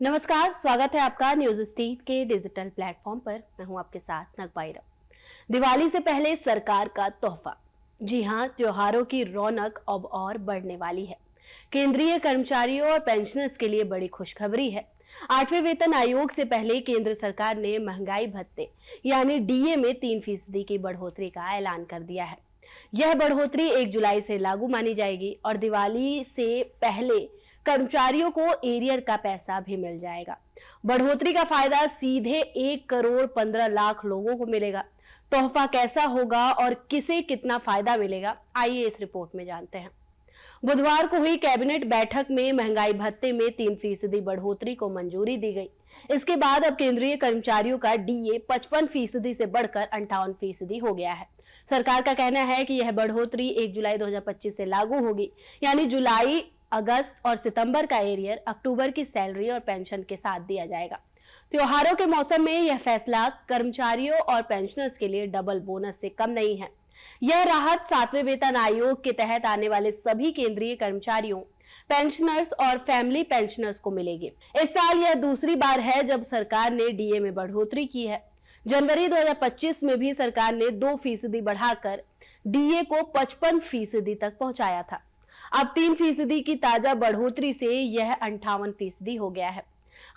नमस्कार, स्वागत है आपका न्यूज स्टेट के डिजिटल प्लेटफॉर्म पर। मैं हूं आपके साथ नगबाइरा। दिवाली से पहले सरकार का तोहफा। जी हां, त्योहारों की रौनक अब और बढ़ने वाली है। केंद्रीय कर्मचारियों और पेंशनर्स के लिए बड़ी खुशखबरी है। 8वें वेतन आयोग से पहले केंद्र सरकार ने महंगाई भत्ते यानी डीए में 3% की बढ़ोतरी का ऐलान कर दिया है। यह बढ़ोतरी 1 जुलाई से लागू मानी जाएगी और दिवाली से पहले कर्मचारियों को एरियर का पैसा भी मिल जाएगा। बढ़ोतरी का फायदा सीधे 1,15,00,000 लोगों को मिलेगा। तोहफा कैसा होगा और किसे कितना फायदा मिलेगा, आइए इस रिपोर्ट में जानते हैं। बुधवार को हुई कैबिनेट बैठक में महंगाई भत्ते में 3% बढ़ोतरी को मंजूरी दी गई। इसके बाद अब केंद्रीय कर्मचारियों का डीए 55% से बढ़कर 58% हो गया है। सरकार का कहना है कि यह बढ़ोतरी 1 जुलाई 2025 से लागू होगी, यानी जुलाई, अगस्त और सितंबर का एरियर अक्टूबर की सैलरी और पेंशन के साथ दिया जाएगा। त्योहारों के मौसम में यह फैसला कर्मचारियों और पेंशनर्स के लिए डबल बोनस से कम नहीं है। यह राहत 7वें वेतन आयोग के तहत आने वाले सभी केंद्रीय कर्मचारियों, पेंशनर्स और फैमिली पेंशनर्स को मिलेगी। इस साल यह दूसरी बार है जब सरकार ने डीए में बढ़ोतरी की है। जनवरी 2025 में भी सरकार ने 2% बढ़ाकर डीए को 55% तक पहुंचाया था। अब 3% की ताजा बढ़ोतरी से यह 58% हो गया है।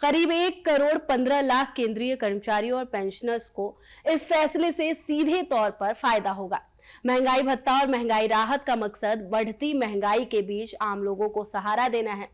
करीब 1,15,00,000 केंद्रीय कर्मचारियों और पेंशनर्स को इस फैसले से सीधे तौर पर फायदा होगा। महंगाई भत्ता और महंगाई राहत का मकसद बढ़ती महंगाई के बीच आम लोगों को सहारा देना है।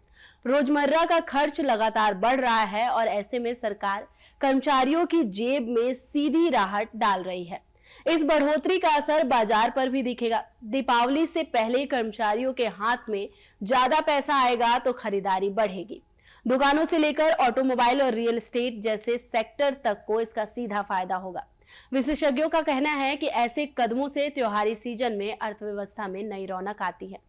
रोजमर्रा का खर्च लगातार बढ़ रहा है और ऐसे में सरकार कर्मचारियों की जेब में सीधी राहत डाल रही है। इस बढ़ोतरी का असर बाजार पर भी दिखेगा। दीपावली से पहले कर्मचारियों के हाथ में ज्यादा पैसा आएगा तो खरीदारी बढ़ेगी। दुकानों से लेकर ऑटोमोबाइल और रियल एस्टेट जैसे सेक्टर तक को इसका सीधा फायदा होगा। विशेषज्ञों का कहना है कि ऐसे कदमों से त्योहारी सीजन में अर्थव्यवस्था में नई रौनक आती है।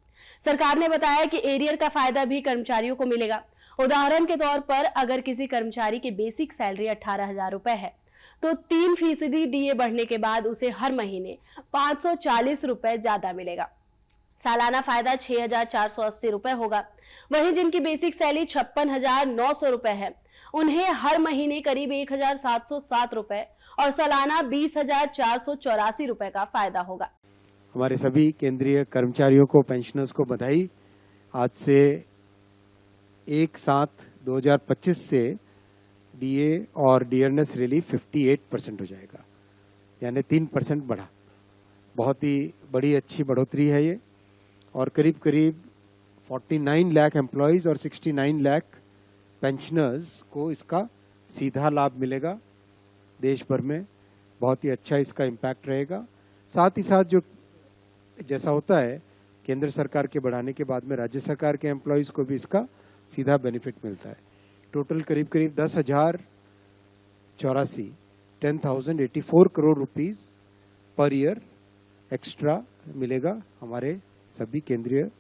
सरकार ने बताया कि एरियर का फायदा भी कर्मचारियों को मिलेगा। उदाहरण के तौर पर अगर किसी कर्मचारी की बेसिक सैलरी 18,000 रुपए है तो 3% डीए बढ़ने के बाद उसे हर महीने 540 रुपए ज्यादा मिलेगा। सालाना फायदा 6,480 रुपए होगा। वहीं जिनकी बेसिक सैलरी 56,900 रुपए है, उन्हें हर महीने करीब 1,707 रुपए और सालाना 20,484 रुपए का फायदा होगा। हमारे सभी केंद्रीय कर्मचारियों को, पेंशनर्स को बधाई। आज से 1/7/2025 से डीए और डियरनेस रिलीफ 58% हो जाएगा, यानी 3% बढ़ा। बहुत ही बड़ी अच्छी बढ़ोतरी है ये। और करीब करीब 49 लाख एम्प्लॉयज़ और 69 लाख पेंशनर्स को इसका सीधा लाभ मिलेगा। देश भर में बहुत ही अच्छा इसका इम्पैक्ट रहेगा। साथ ही साथ जो जैसा होता है केंद्र सरकार के बढ़ाने के बाद में राज्य सरकार के एम्प्लॉयज़ को भी इसका सीधा बेनिफिट मिलता है। टोटल करीब करीब 10,084 crore rupees per year extra मिलेगा हमारे सभी केंद्रीय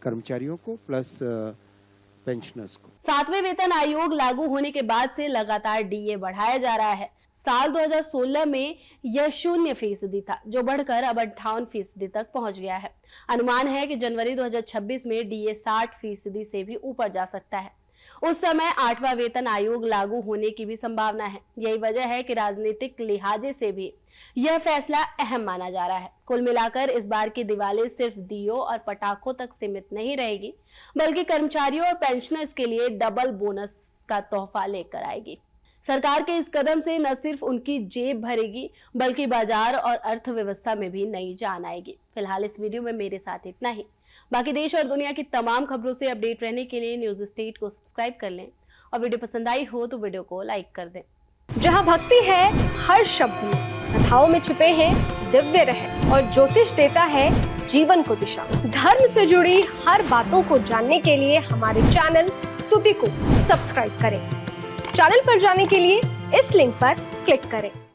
कर्मचारियों को प्लस पेंशनर्स को। 7वें वेतन आयोग लागू होने के बाद से लगातार डीए बढ़ाया जा रहा है। साल 2016 में यह 0% था, जो बढ़कर अब 58% तक पहुंच गया है। अनुमान है कि जनवरी 2026 में डीए 60% से भी ऊपर जा सकता है। उस समय 8वां वेतन आयोग लागू होने की भी संभावना है। यही वजह है कि राजनीतिक लिहाजे से भी यह फैसला अहम माना जा रहा है। कुल मिलाकर इस बार की दिवाली सिर्फ दियों और पटाखों तक सीमित नहीं रहेगी, बल्कि कर्मचारियों और पेंशनर्स के लिए डबल बोनस का तोहफा लेकर आएगी। सरकार के इस कदम से न सिर्फ उनकी जेब भरेगी, बल्कि बाजार और अर्थव्यवस्था में भी नई जान आएगी। फिलहाल इस वीडियो में मेरे साथ इतना ही। बाकी देश और दुनिया की तमाम खबरों से अपडेट रहने के लिए न्यूज स्टेट को सब्सक्राइब कर लें और वीडियो पसंद आई हो तो वीडियो को लाइक कर दें। जहां भक्ति है हर शब्द में, कथाओं में छुपे हैं दिव्य रहस्य और ज्योतिष देता है जीवन को दिशा। धर्म से जुड़ी हर बातों को जानने के लिए हमारे चैनल स्तुति को सब्सक्राइब करें। चैनल पर जाने के लिए इस लिंक पर क्लिक करें।